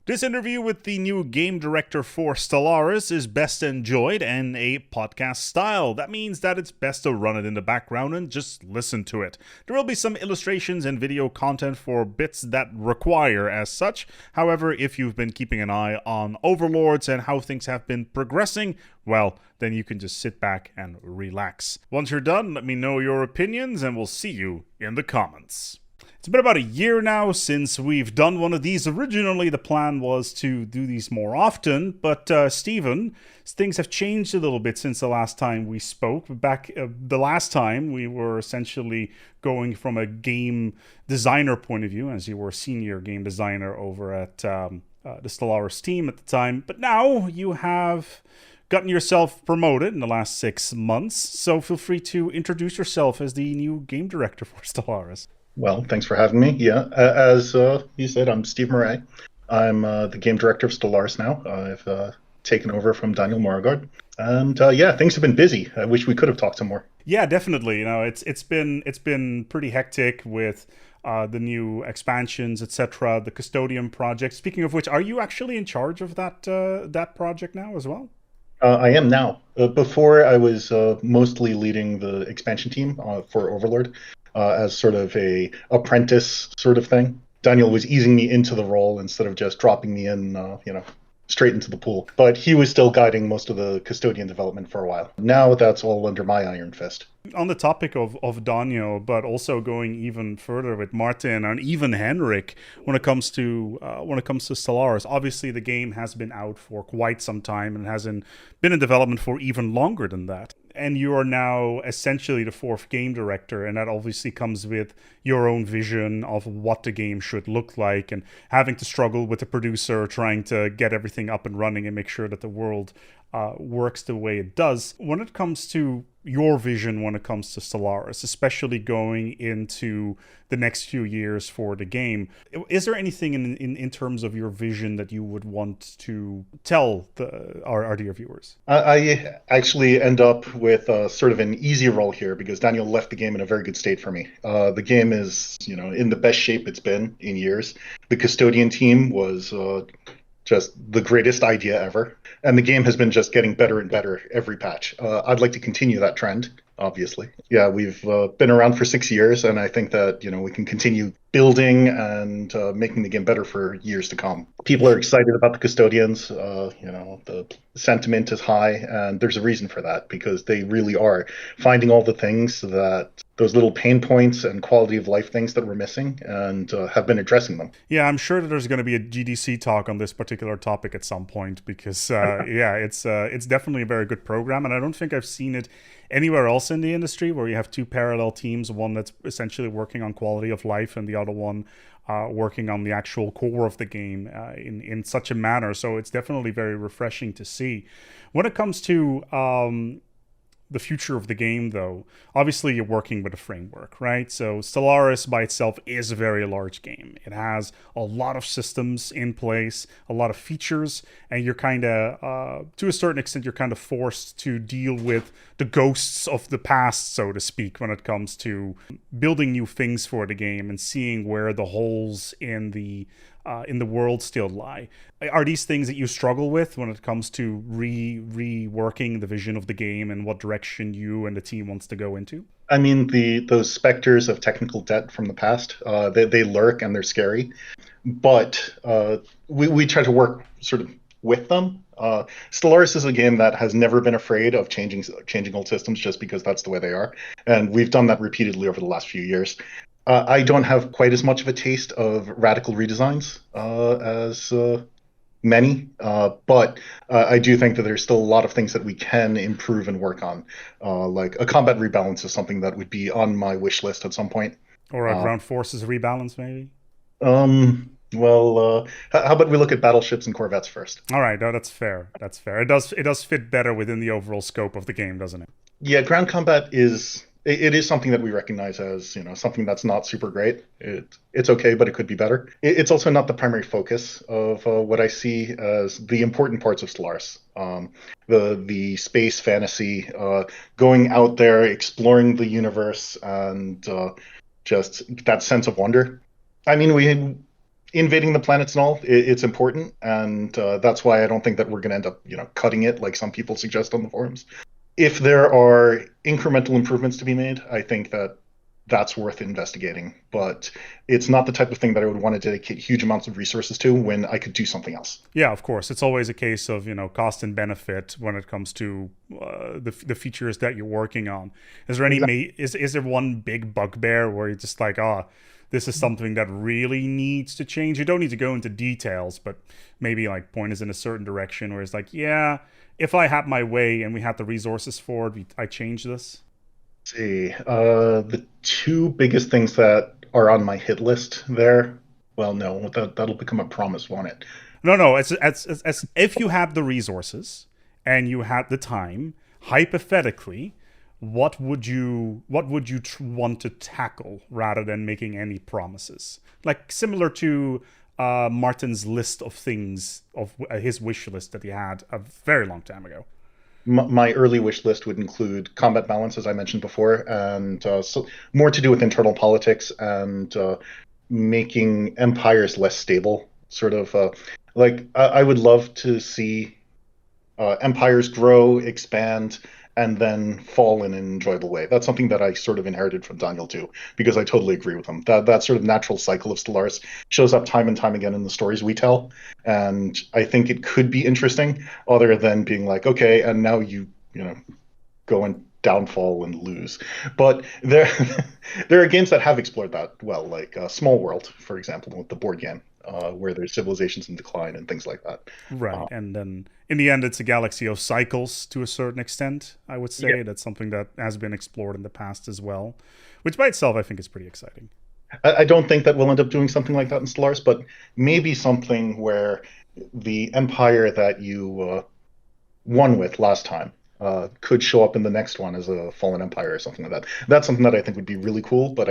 This interview with the new game director for Stellaris is best enjoyed in a podcast style. That means that it's best to run it in the background and just listen to it. There will be some illustrations and video content for bits that require as such. However, if you've been keeping an eye on Overlords and how things have been progressing, well, then you can just sit back and relax. Once you're done, let me know your opinions and we'll see you in the comments. It's been about a year now since we've done one of these. Originally, the plan was to do these more often, but Stephen, things have changed a little bit since the last time we spoke. Back the last time, we were essentially going from a game designer point of view, as you were a senior game designer over at the Stellaris team at the time. But now you have gotten yourself promoted in the last 6 months, so feel free to introduce yourself as the new game director for Stellaris. Well, thanks for having me. Yeah, as you said, I'm Steve Murray. I'm the game director of Stellaris now. I've taken over from Daniel Moragard. And yeah, things have been busy. I wish we could have talked some more. Yeah, definitely. You know, it's been pretty hectic with the new expansions, etc. The Custodian Project. Speaking of which, are you actually in charge of that project now as well? I am now. Before, I was mostly leading the expansion team for Overlord. As sort of a apprentice sort of thing. Daniel was easing me into the role instead of just dropping me in, straight into the pool. But he was still guiding most of the custodian development for a while. Now that's all under my iron fist. On the topic of Daniel, but also going even further with Martin and even Henrik, when it comes to Stellaris, obviously the game has been out for quite some time and hasn't been in development for even longer than that. And you are now essentially the fourth game director, and that obviously comes with your own vision of what the game should look like, and having to struggle with the producer trying to get everything up and running and make sure that the world works the way it does. When it comes to your vision when it comes to Stellaris, especially going into the next few years for the game, is there anything in terms of your vision that you would want to tell our dear viewers? I actually end up with sort of an easy role here because Daniel left the game in a very good state for me. The game is, in the best shape it's been in years. The custodian team was just the greatest idea ever. And the game has been just getting better and better every patch. I'd like to continue that trend, obviously. Yeah, we've been around for 6 years, and I think that, we can continue building and making the game better for years to come. People are excited about the custodians. The sentiment is high, and there's a reason for that, because they really are finding all the things those little pain points and quality of life things that we're missing, and have been addressing them. Yeah, I'm sure that there's going to be a GDC talk on this particular topic at some point, because it's definitely a very good program, and I don't think I've seen it anywhere else in the industry where you have two parallel teams, one that's essentially working on quality of life and the other one working on the actual core of the game in such a manner. So it's definitely very refreshing to see. When it comes to the future of the game, though, obviously you're working with a framework, right? So Stellaris by itself is a very large game. It has a lot of systems in place, a lot of features, and you're kind of, to a certain extent, you're kind of forced to deal with the ghosts of the past, so to speak, when it comes to building new things for the game and seeing where the holes in the world still lie. Are these things that you struggle with when it comes to reworking the vision of the game and what direction you and the team wants to go into? I mean, those specters of technical debt from the past, they lurk and they're scary. But we try to work sort of with them. Stellaris is a game that has never been afraid of changing old systems just because that's the way they are. And we've done that repeatedly over the last few years. I don't have quite as much of a taste of radical redesigns as many, but I do think that there's still a lot of things that we can improve and work on. Like a combat rebalance is something that would be on my wish list at some point. Or a ground forces rebalance, maybe? Well, how about we look at battleships and corvettes first? All right, no, that's fair. That's fair. It does fit better within the overall scope of the game, doesn't it? Yeah, ground combat is... It is something that we recognize as, something that's not super great. It's okay, but it could be better. It's also not the primary focus of what I see as the important parts of Stellaris. The space fantasy, going out there, exploring the universe, and just that sense of wonder. I mean, invading the planets and all, it's important, and that's why I don't think that we're going to end up, cutting it like some people suggest on the forums. If there are incremental improvements to be made, I think that that's worth investigating. But it's not the type of thing that I would want to dedicate huge amounts of resources to when I could do something else. Yeah, of course. It's always a case of, cost and benefit when it comes to the features that you're working on. Is there any is there one big bugbear where you're just like, this is something that really needs to change? You don't need to go into details, but maybe like point us in a certain direction where it's like, yeah, if I had my way and we had the resources for it, I change this. Let's see, the two biggest things that are on my hit list there. Well, no, that'll become a promise, won't it? No. It's as if you had the resources and you had the time, hypothetically, what would you want to tackle rather than making any promises? Like similar to Martin's list of things, of his wish list that he had a very long time ago. My early wish list would include combat balance, as I mentioned before, and so more to do with internal politics and making empires less stable. Sort of like I would love to see empires grow, expand, and then fall in an enjoyable way. That's something that I sort of inherited from Daniel too, because I totally agree with him. That sort of natural cycle of Stellaris shows up time and time again in the stories we tell, and I think it could be interesting, other than being like, okay, and now you go and downfall and lose. But there there are games that have explored that well, like Small World, for example, with the board game. Where there's civilizations in decline and things like that. Right, and then in the end, it's a galaxy of cycles to a certain extent, I would say. Yeah. That's something that has been explored in the past as well, which by itself I think is pretty exciting. I don't think that we'll end up doing something like that in Stellaris, but maybe something where the empire that you won with last time could show up in the next one as a fallen empire or something like that. That's something that I think would be really cool, but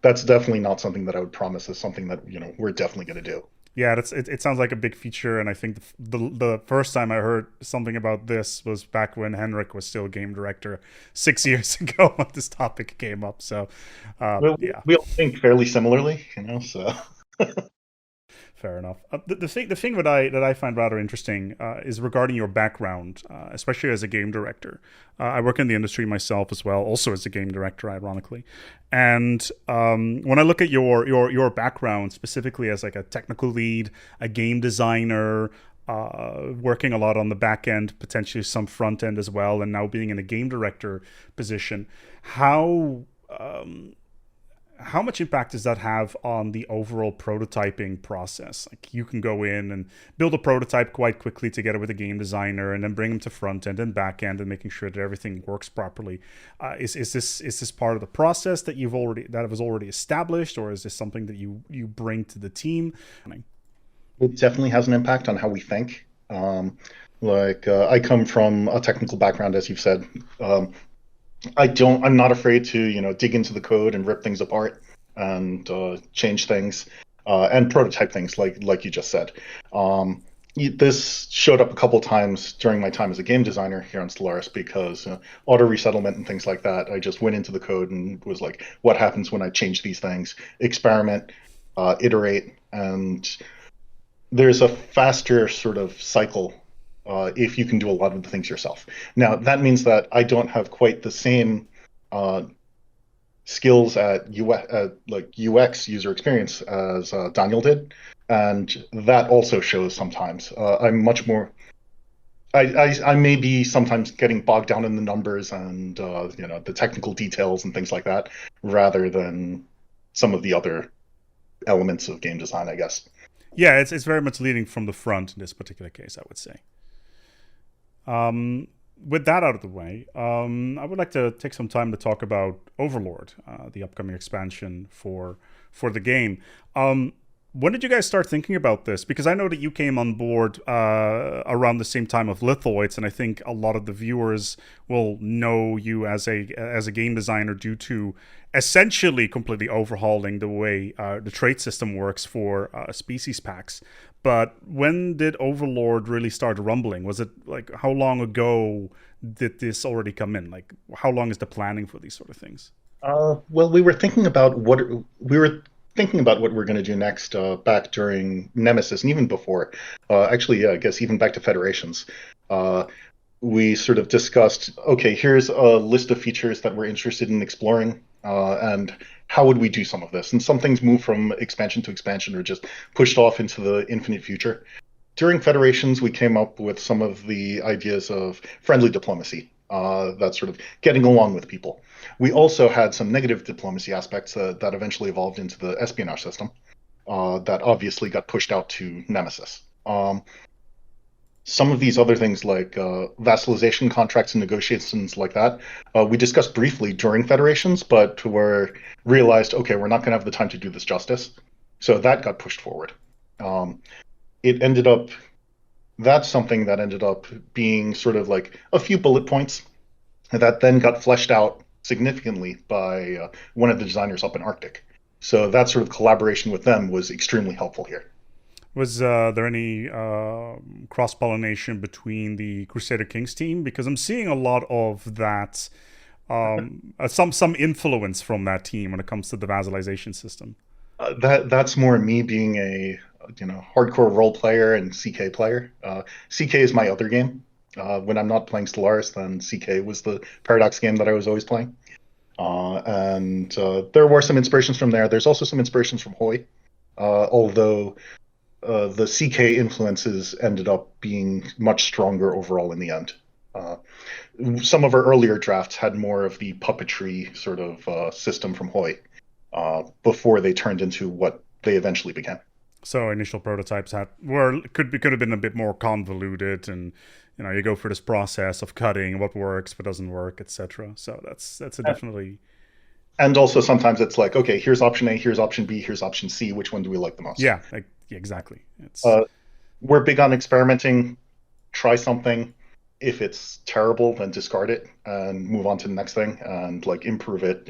that's definitely not something that I would promise as something that we're definitely going to do. Yeah, it sounds like a big feature, and I think the first time I heard something about this was back when Henrik was still game director 6 years ago when this topic came up. So, yeah, we all think fairly similarly, so. Fair enough. The thing that I find rather interesting is regarding your background, especially as a game director. I work in the industry myself as well, also as a game director, ironically. And when I look at your background, specifically as like a technical lead, a game designer, working a lot on the back end, potentially some front end as well, and now being in a game director position, how much impact does that have on the overall prototyping process? Like you can go in and build a prototype quite quickly together with a game designer, and then bring them to front end and back end and making sure that everything works properly. Is this part of the process that was already established, or is this something that you bring to the team? It definitely has an impact on how we think. I come from a technical background, as you've said. I'm not afraid to, dig into the code and rip things apart and change things and prototype things like you just said. This showed up a couple times during my time as a game designer here on Stellaris because auto resettlement and things like that. I just went into the code and was like, what happens when I change these things? Experiment, iterate, and there's a faster sort of cycle if you can do a lot of the things yourself. Now, that means that I don't have quite the same skills at UX user experience as Daniel did, and that also shows sometimes. I'm much more. I may be sometimes getting bogged down in the numbers and the technical details and things like that, rather than some of the other elements of game design, I guess. Yeah, it's very much leading from the front in this particular case, I would say. With that out of the way, I would like to take some time to talk about Overlord, the upcoming expansion for the game. When did you guys start thinking about this? Because I know that you came on board around the same time of Lithoids, and I think a lot of the viewers will know you as a game designer due to essentially completely overhauling the way the trait system works for species packs. But when did Overlord really start rumbling? Was it like, how long ago did this already come in? Like, how long is the planning for these sort of things? Well, we were thinking about thinking about what we're going to do next back during Nemesis and even before. Actually, yeah, I guess even back to Federations. We sort of discussed, okay, here's a list of features that we're interested in exploring, and how would we do some of this? And some things move from expansion to expansion or just pushed off into the infinite future. During Federations, we came up with some of the ideas of friendly diplomacy, that sort of getting along with people. We also had some negative diplomacy aspects that eventually evolved into the espionage system, that obviously got pushed out to Nemesis. Some of these other things like vassalization contracts and negotiations like that, we discussed briefly during Federations, but were realized, okay, we're not going to have the time to do this justice. So that got pushed forward. It ended up, that's something that ended up being sort of like a few bullet points that then got fleshed out significantly by one of the designers up in Arctic. So that sort of collaboration with them was extremely helpful here. Was there any cross-pollination between the Crusader Kings team? Because I'm seeing a lot of that, some influence from that team when it comes to the vassalization system. That's more me being a hardcore role player and CK player. CK is my other game. When I'm not playing Stellaris, then CK was the Paradox game that I was always playing. And there were some inspirations from there. There's also some inspirations from Hoi, although the CK influences ended up being much stronger overall in the end. Some of our earlier drafts had more of the puppetry sort of system from Hoi before they turned into what they eventually became. So initial prototypes could have been a bit more convoluted, and you go through this process of cutting what works, what doesn't work, etc. So that's a definitely. And also sometimes it's like, okay, here's option A, here's option B, here's option C. Which one do we like the most? Yeah, exactly. We're big on experimenting. Try something. If it's terrible, then discard it and move on to the next thing and improve it.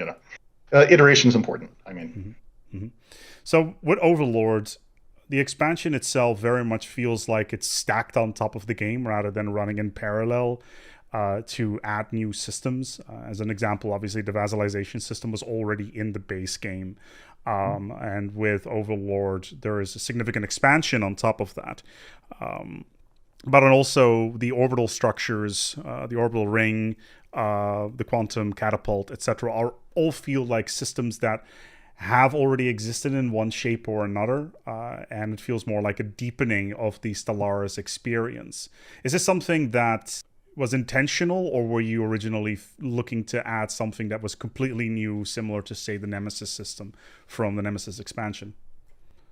Iteration is important. I mean, So with Overlord, the expansion itself very much feels like it's stacked on top of the game rather than running in parallel to add new systems. As an example, obviously the vassalization system was already in the base game. And with Overlord, there is a significant expansion on top of that. But also the orbital structures, the orbital ring, the quantum catapult, etc., all feel like systems that have already existed in one shape or another, and it feels more like a deepening of the Stellaris experience. Is this something that was intentional, or were you originally looking to add something that was completely new, similar to, say, the Nemesis system from the Nemesis expansion?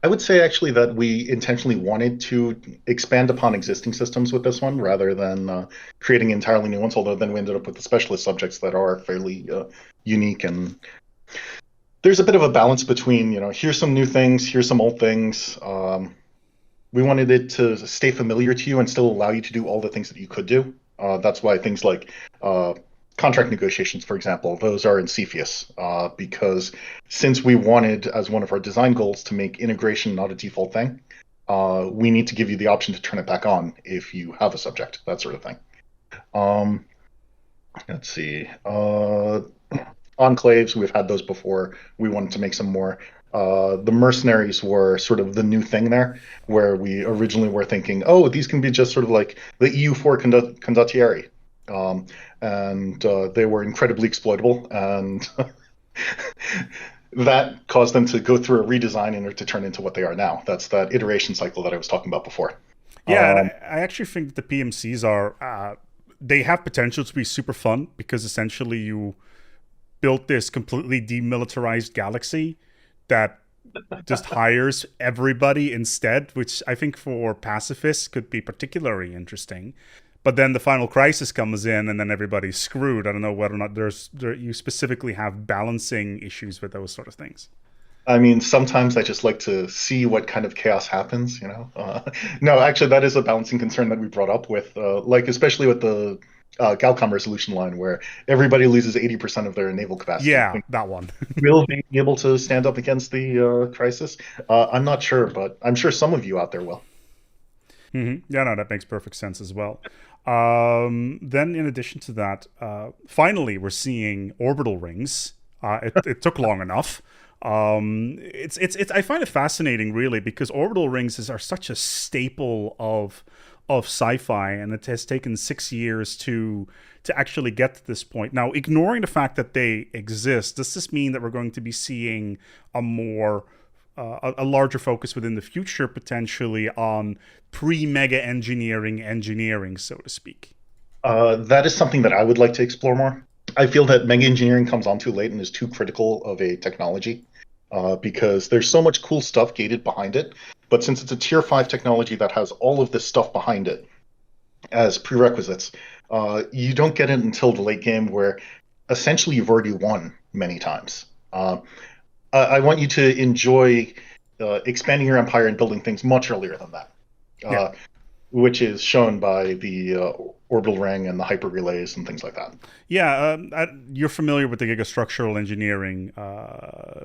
I would say actually that we intentionally wanted to expand upon existing systems with this one rather than creating entirely new ones, although then we ended up with the specialist subjects that are fairly unique. And there's a bit of a balance between, here's some new things, here's some old things. We wanted it to stay familiar to you and still allow you to do all the things that you could do. That's why things like contract negotiations, for example, those are in Cepheus, because since we wanted, as one of our design goals, to make integration not a default thing, we need to give you the option to turn it back on if you have a subject, that sort of thing. Let's see. Enclaves, we've had those before. We wanted to make some more. The mercenaries were sort of the new thing there, where we originally were thinking, oh, these can be just sort of like the EU4 condottieri. And they were incredibly exploitable, and that caused them to go through a redesign in order to turn into what they are now. That's that iteration cycle that I was talking about before. Yeah, and I actually think that the PMCs are, they have potential to be super fun, because essentially you built this completely demilitarized galaxy that just hires everybody instead, which I think for pacifists could be particularly interesting. But then the final crisis comes in, and then everybody's screwed. I don't know whether or not you specifically have balancing issues with those sort of things. I mean, sometimes I just like to see what kind of chaos happens, No, actually, that is a balancing concern that we brought up with, especially with the Galcom resolution line, where everybody loses 80% of their naval capacity. Yeah, that one. Will they be able to stand up against the crisis? I'm not sure, but I'm sure some of you out there will. Yeah, no, that makes perfect sense as well. Then in addition to that, finally we're seeing orbital rings. It took long enough. It's I find it fascinating, really, because orbital rings are such a staple of sci-fi, and it has taken 6 years to actually get to this point. Now, ignoring the fact that they exist, does this mean that we're going to be seeing a more a larger focus within the future, potentially on pre-mega engineering, so to speak? That is something that I would like to explore more. I feel that mega engineering comes on too late and is too critical of a technology because there's so much cool stuff gated behind it. But since it's a tier 5 technology that has all of this stuff behind it as prerequisites, you don't get it until the late game where essentially you've already won many times. I want you to enjoy expanding your empire and building things much earlier than that. Yeah. Which is shown by the orbital ring and the hyper relays and things like that. Yeah, you're familiar with the gigastructural engineering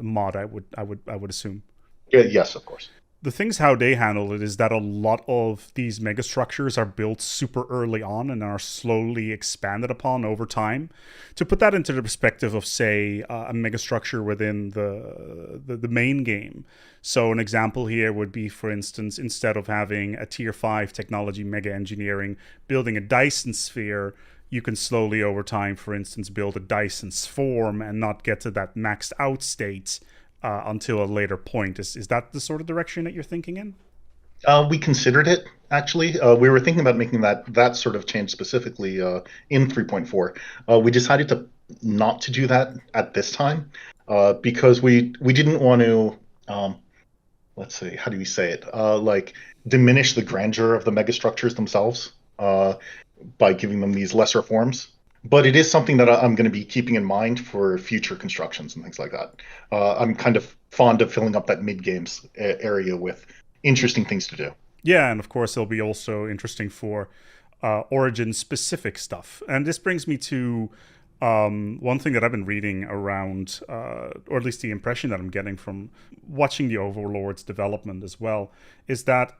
mod, I would assume. Yeah, yes, of course. The things how they handle it is that a lot of these megastructures are built super early on and are slowly expanded upon over time. To put that into the perspective of, say, a megastructure within the main game. So an example here would be, for instance, instead of having a tier 5 technology mega engineering building a Dyson sphere, you can slowly over time, for instance, build a Dyson swarm and not get to that maxed out state until a later point. Is that the sort of direction that you're thinking in? We considered it, actually. We were thinking about making that sort of change specifically in 3.4. We decided to not to do that at this time because we didn't want to, let's see, how do we say it? Like diminish the grandeur of the megastructures themselves by giving them these lesser forms. But it is something that I'm going to be keeping in mind for future constructions and things like that. I'm kind of fond of filling up that mid-games area with interesting things to do. Yeah, and of course it'll be also interesting for origin-specific stuff. And this brings me to one thing that I've been reading around, or at least the impression that I'm getting from watching the Overlord's development as well, is that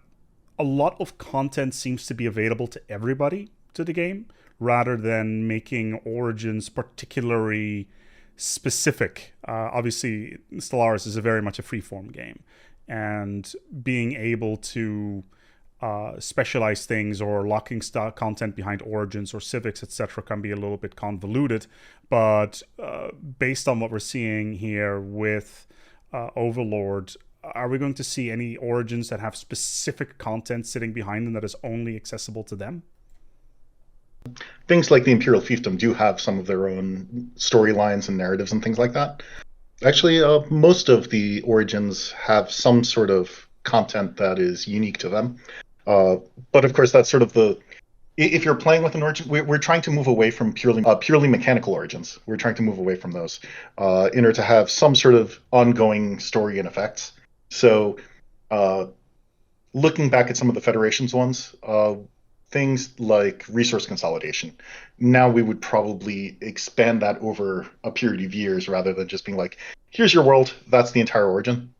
a lot of content seems to be available to everybody to the game, rather than making origins particularly specific. Obviously, Stellaris is very much a freeform game, and being able to specialize things or locking content behind origins or civics, etc., can be a little bit convoluted. But based on what we're seeing here with Overlord, are we going to see any origins that have specific content sitting behind them that is only accessible to them? Things like the Imperial Fiefdom do have some of their own storylines and narratives and things like that. Actually, most of the origins have some sort of content that is unique to them. But of course, that's sort of if you're playing with an origin, we're trying to move away from purely mechanical origins. We're trying to move away from those in order to have some sort of ongoing story and effects. So looking back at some of the Federation's ones, things like resource consolidation. Now we would probably expand that over a period of years rather than just being like, here's your world, that's the entire origin.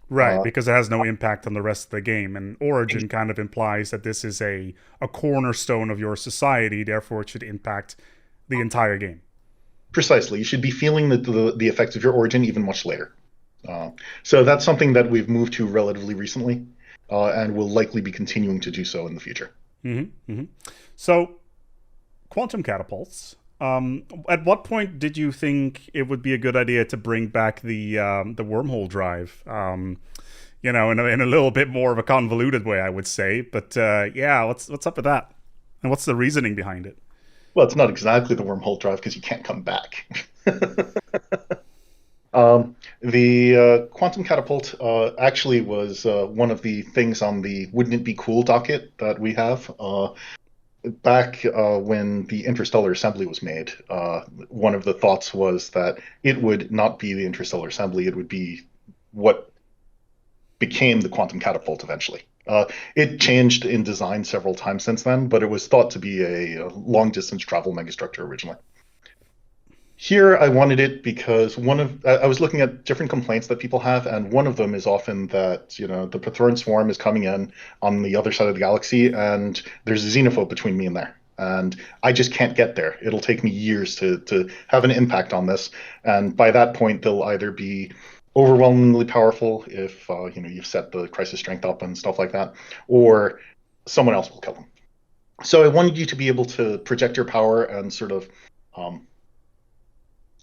Right, because it has no impact on the rest of the game. And origin kind of implies that this is a cornerstone of your society, therefore it should impact the entire game. Precisely. You should be feeling the effects of your origin even much later. So that's something that we've moved to relatively recently, and will likely be continuing to do so in the future. Mm-hmm, mm-hmm. So, quantum catapults. At what point did you think it would be a good idea to bring back the wormhole drive? In a little bit more of a convoluted way, I would say. But yeah, what's up with that? And what's the reasoning behind it? Well, it's not exactly the wormhole drive because you can't come back. The quantum catapult actually was one of the things on the Wouldn't It Be Cool docket that we have. Back when the Interstellar Assembly was made, one of the thoughts was that it would not be the Interstellar Assembly, it would be what became the quantum catapult eventually. It changed in design several times since then, but it was thought to be a long-distance travel megastructure originally. Here, I wanted it because I was looking at different complaints that people have, and one of them is often that the Pathoran swarm is coming in on the other side of the galaxy, and there's a xenophobe between me and there, and I just can't get there. It'll take me years to have an impact on this, and by that point, they'll either be overwhelmingly powerful if you've set the crisis strength up and stuff like that, or someone else will kill them. So I wanted you to be able to project your power and sort of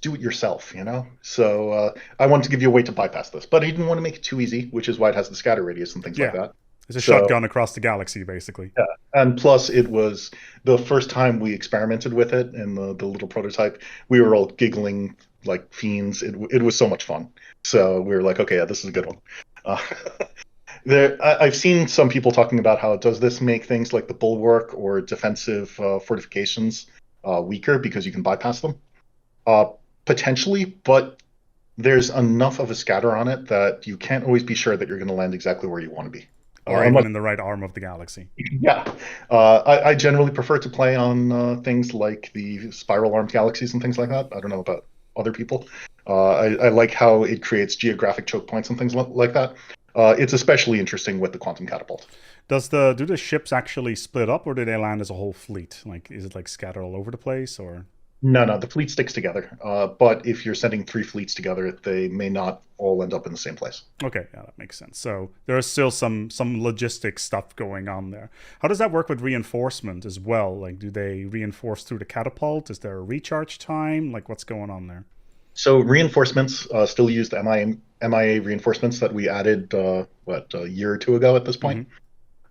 do it yourself, So I wanted to give you a way to bypass this, but I didn't want to make it too easy, which is why it has the scatter radius and things like that. It's a shotgun across the galaxy, basically. Yeah, and plus it was the first time we experimented with it in the little prototype. We were all giggling like fiends. It was so much fun. So we were like, okay, yeah, this is a good one. Uh, I've seen some people talking about how does this make things like the bulwark or defensive fortifications weaker because you can bypass them? Potentially, but there's enough of a scatter on it that you can't always be sure that you're going to land exactly where you want to be. Or even in the right arm of the galaxy. Yeah. I generally prefer to play on things like the spiral armed galaxies and things like that. I don't know about other people. I like how it creates geographic choke points and things like that. It's especially interesting with the quantum catapult. Do the ships actually split up, or do they land as a whole fleet? Like, is it like scattered all over the place, or? No, the fleet sticks together. But if you're sending 3 fleets together, they may not all end up in the same place. Okay, yeah, that makes sense. So there is still some logistic stuff going on there. How does that work with reinforcement as well? Like, do they reinforce through the catapult? Is there a recharge time? Like, what's going on there? So reinforcements still used MIA reinforcements that we added, a year or two ago at this point.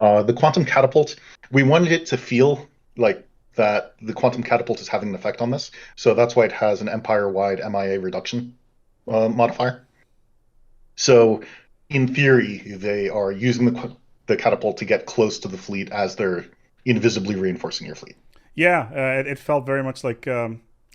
Mm-hmm. The quantum catapult, we wanted it to feel like that the quantum catapult is having an effect on this. So that's why it has an empire-wide MIA reduction modifier. So in theory, they are using the catapult to get close to the fleet as they're invisibly reinforcing your fleet. Yeah, it felt very much like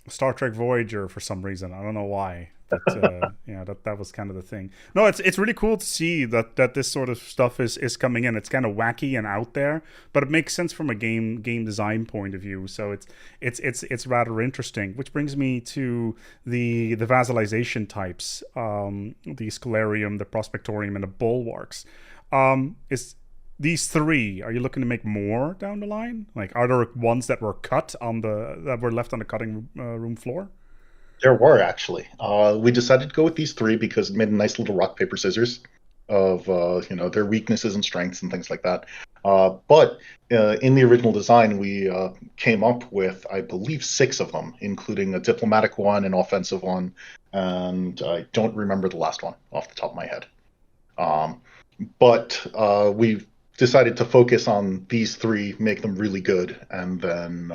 Star Trek Voyager for some reason. I don't know why. But, that was kind of the thing. No, it's really cool to see that this sort of stuff is coming in. It's kind of wacky and out there, but it makes sense from a game design point of view. So it's rather interesting. Which brings me to the vassalization types, the Scholarium, the Prospectorium, and the Bulwarks. Is these 3, are you looking to make more down the line? Like, are there ones that were cut that were left on the cutting room floor? There were, actually. We decided to go with these 3 because it made a nice little rock, paper, scissors of their weaknesses and strengths and things like that. But in the original design, we came up with, I believe, 6 of them, including a diplomatic one, an offensive one, and I don't remember the last one off the top of my head. But we decided to focus on these 3, make them really good, and then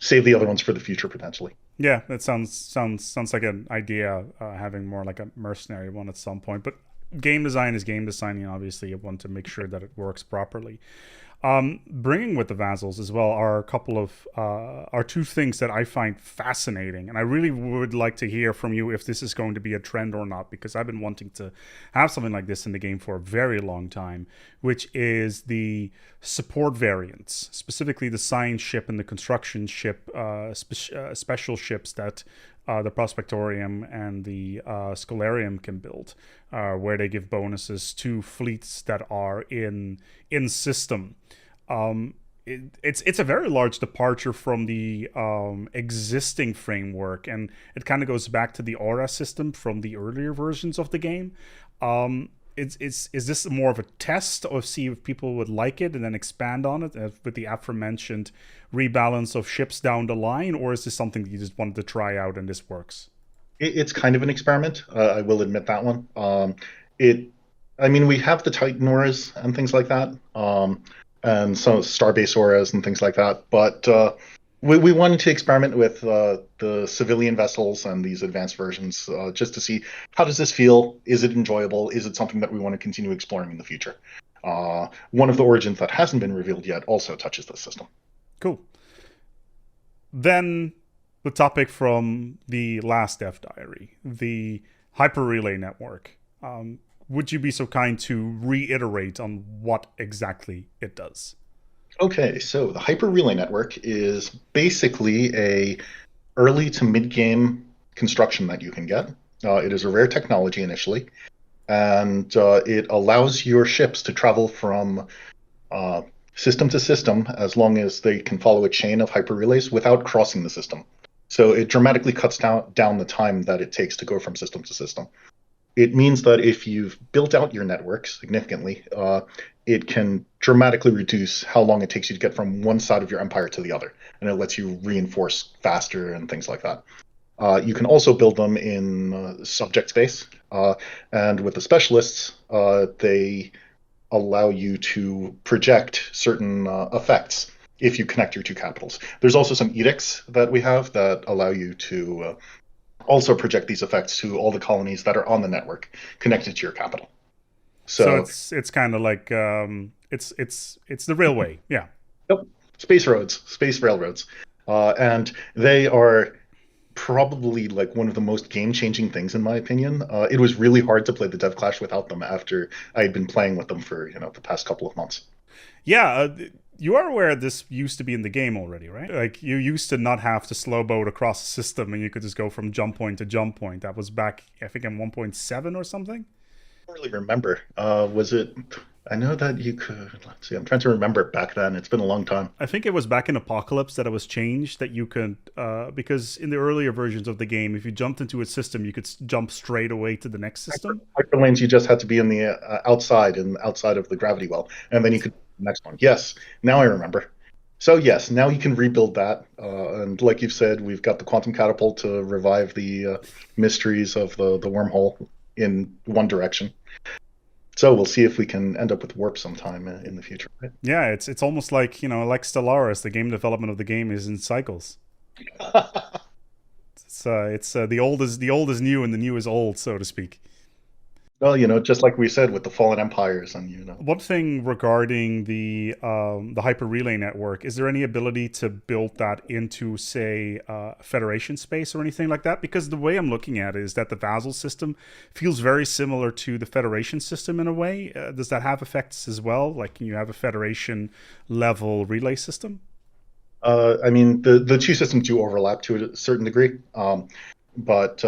save the other ones for the future potentially. Yeah, that sounds like an idea, having more like a mercenary one at some point. But game design is game designing. Obviously, you want to make sure that it works properly. Bringing with the vassals as well are a couple of are 2 things that I find fascinating, and I really would like to hear from you if this is going to be a trend or not, because I've been wanting to have something like this in the game for a very long time, which is the support variants, specifically the science ship and the construction ship, special ships that the Prospectorium and the Scholarium can build, where they give bonuses to fleets that are in system. It's a very large departure from the existing framework, and it kind of goes back to the aura system from the earlier versions of the game. Is this more of a test or see if people would like it and then expand on it with the aforementioned rebalance of ships down the line, or is this something that you just wanted to try out and this works? It's kind of an experiment. I will admit that one. We have the Titan auras and things like that, and some Starbase auras and things like that, but we wanted to experiment with the civilian vessels and these advanced versions just to see how does this feel? Is it enjoyable? Is it something that we want to continue exploring in the future? One of the origins that hasn't been revealed yet also touches this system. Cool. Then the topic from the last Dev Diary, the Hyper Relay Network. Would you be so kind to reiterate on what exactly it does? Okay, so the Hyper Relay Network is basically a early to mid-game construction that you can get. It is a rare technology initially, and it allows your ships to travel from system to system as long as they can follow a chain of hyper relays without crossing the system. So it dramatically cuts down the time that it takes to go from system to system. It means that if you've built out your network significantly, it can dramatically reduce how long it takes you to get from one side of your empire to the other, and it lets you reinforce faster and things like that. You can also build them in subject space, and with the specialists, they allow you to project certain effects if you connect your two capitals. There's also some edicts that we have that allow you to also project these effects to all the colonies that are on the network connected to your capital. So it's kind of like it's the railway, yeah. Yep. Space roads, space railroads, and they are probably like one of the most game-changing things in my opinion. It was really hard to play the Dev Clash without them after I had been playing with them for the past couple of months. Yeah, you are aware this used to be in the game already, right? Like you used to not have to slow boat across the system, and you could just go from jump point to jump point. That was back, I think, in 1.7 or something. I don't really remember. Was it? I know that you could. Let's see. I'm trying to remember it back then. It's been a long time. I think it was back in Apocalypse that it was changed that you could, because in the earlier versions of the game, if you jumped into a system, you could jump straight away to the next system. Hyperlanes, you just had to be in the outside of the gravity well, and then you could the next one. Yes, now I remember. So yes, now you can rebuild that, and like you've said, we've got the quantum catapult to revive the mysteries of the wormhole in one direction. So we'll see if we can end up with warp sometime in the future. Right? Yeah, it's almost like like Stellaris. The game development of the game is in cycles. It's the old is new and the new is old, so to speak. Well, just like we said with the fallen empires, and One thing regarding the hyper relay network, is there any ability to build that into, say, Federation space or anything like that? Because the way I'm looking at it is that the vassal system feels very similar to the Federation system in a way. Does that have effects as well? Like, can you have a Federation level relay system? I mean, the two systems do overlap to a certain degree. But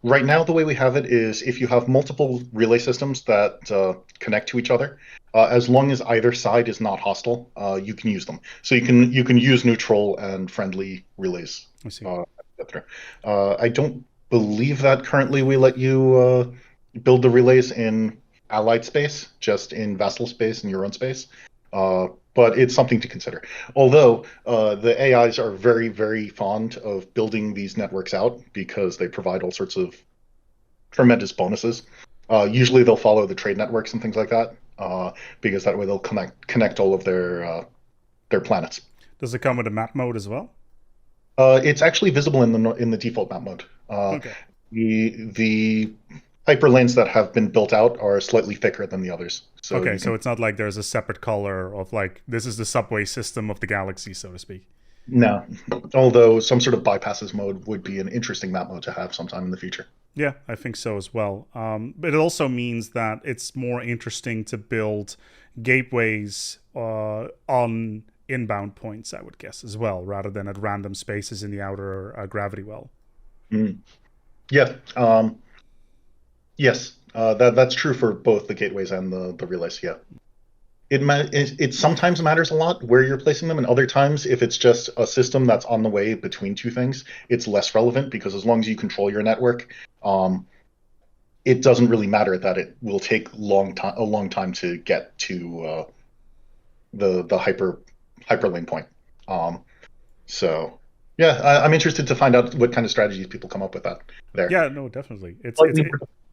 right now, the way we have it is if you have multiple relay systems that connect to each other, as long as either side is not hostile, you can use them. So you can use neutral and friendly relays. I see. I don't believe that currently we let you build the relays in allied space, just in vassal space and your own space. But it's something to consider. Although the AIs are very, very fond of building these networks out because they provide all sorts of tremendous bonuses. Usually they'll follow the trade networks and things like that because that way they'll connect all of their planets. Does it come with a map mode as well? It's actually visible in the default map mode. Okay. The hyperlanes that have been built out are slightly thicker than the others. So it's not like there's a separate color of like, this is the subway system of the galaxy, so to speak. No, although some sort of bypasses mode would be an interesting map mode to have sometime in the future. Yeah, I think so as well. But it also means that it's more interesting to build gateways on inbound points, I would guess, as well, rather than at random spaces in the outer gravity well. Mm. Yeah. Yes, that's true for both the gateways and the relays. Yeah, it sometimes matters a lot where you're placing them, and other times, if it's just a system that's on the way between two things, it's less relevant because as long as you control your network, it doesn't really matter that it will take a long time to get to the hyperlane point. So. Yeah, I'm interested to find out what kind of strategies people come up with there. Yeah, no, definitely.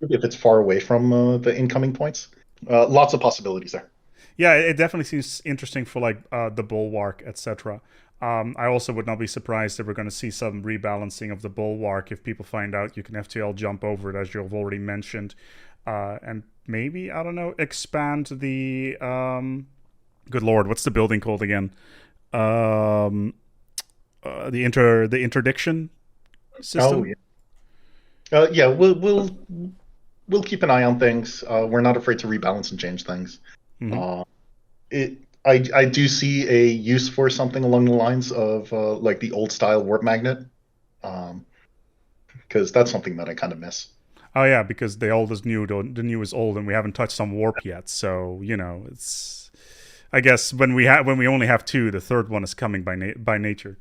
If it's far away from the incoming points, lots of possibilities there. Yeah, it definitely seems interesting for like the bulwark, etc. I also would not be surprised if we're going to see some rebalancing of the bulwark if people find out you can FTL jump over it, as you've already mentioned, and maybe, I don't know, expand the good lord, what's the building called again? The interdiction system. Oh yeah. We'll keep an eye on things. We're not afraid to rebalance and change things. Mm-hmm. I do see a use for something along the lines of like the old style warp magnet, because that's something that I kind of miss. Oh yeah, because the old is new, the new is old, and we haven't touched on warp yet. So it's. I guess when we only have two, the third one is coming by nature.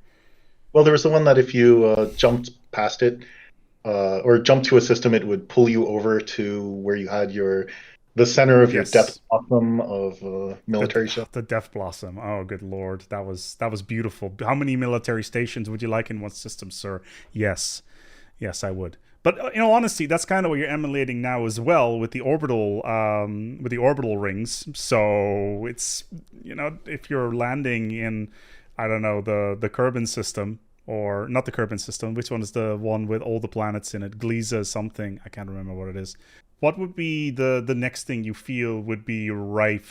Well, there was the one that if you jumped past it, or jump to a system, it would pull you over to where you had the center of your death Yes. blossom of military ship. The Death Blossom. Oh, good lord, that was beautiful. How many military stations would you like in one system, sir? Yes, yes, I would. But honestly, that's kind of what you're emulating now as well with the orbital rings. So it's if you're landing in, I don't know, the Kerbin system, or not the Kerbin system. Which one is the one with all the planets in it? Gliese something. I can't remember what it is. What would be the next thing you feel would be ripe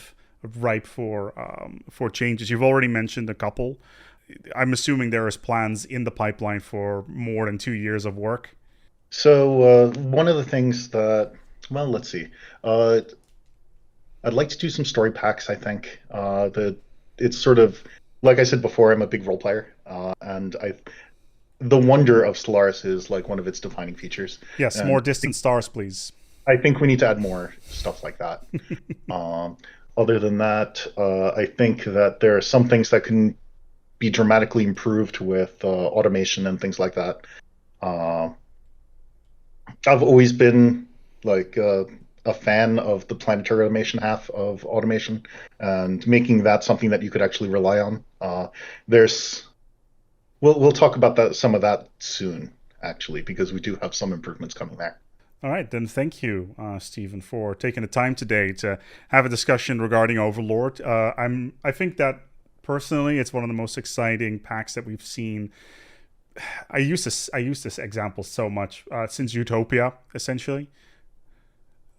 for changes? You've already mentioned a couple. I'm assuming there is plans in the pipeline for more than 2 years of work. So one of the things that, well, let's see. I'd like to do some story packs. I think it's sort of like I said before. I'm a big role player, and the wonder of Stellaris is like one of its defining features. Yes, And more distant stars, please. I think we need to add more stuff like that. um, Other than that, I think that there are some things that can be dramatically improved with automation and things like that. Uh, I've always been like a fan of the planetary automation half of automation, and making that something that you could actually rely on. There's we'll talk about some of that soon, actually, because we do have some improvements coming there. All right, then thank you, Stephen, for taking the time today to have a discussion regarding Overlord. I think that personally, it's one of the most exciting packs that we've seen. I use this example so much since Utopia, essentially,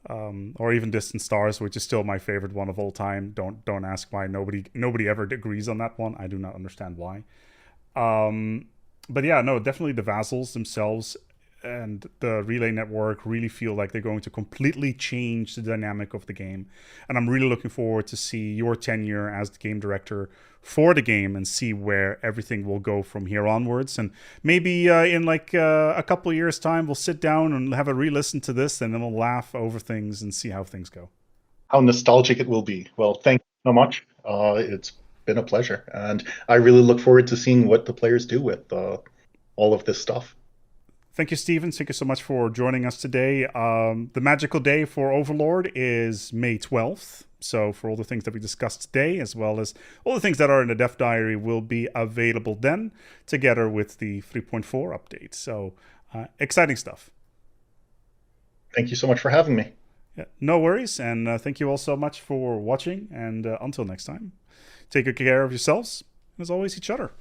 or even Distant Stars, which is still my favorite one of all time. Don't ask why. Nobody ever agrees on that one. I do not understand why. But yeah, no, definitely the vassals themselves and the relay network really feel like they're going to completely change the dynamic of the game. And I'm really looking forward to see your tenure as the game director for the game and see where everything will go from here onwards. And maybe in like a couple of years' time, we'll sit down and have a re-listen to this, and then we'll laugh over things and see how things go. How nostalgic it will be. Well, thank you so much. It's been a pleasure, and I really look forward to seeing what the players do with all of this stuff. Thank you, Stephen. Thank you so much for joining us today. The magical day for Overlord is May 12th. So for all the things that we discussed today, as well as all the things that are in the Dev Diary, will be available then, together with the 3.4 update. So exciting stuff. Thank you so much for having me. Yeah, no worries. And thank you all so much for watching. And until next time, take good care of yourselves, and as always, each other.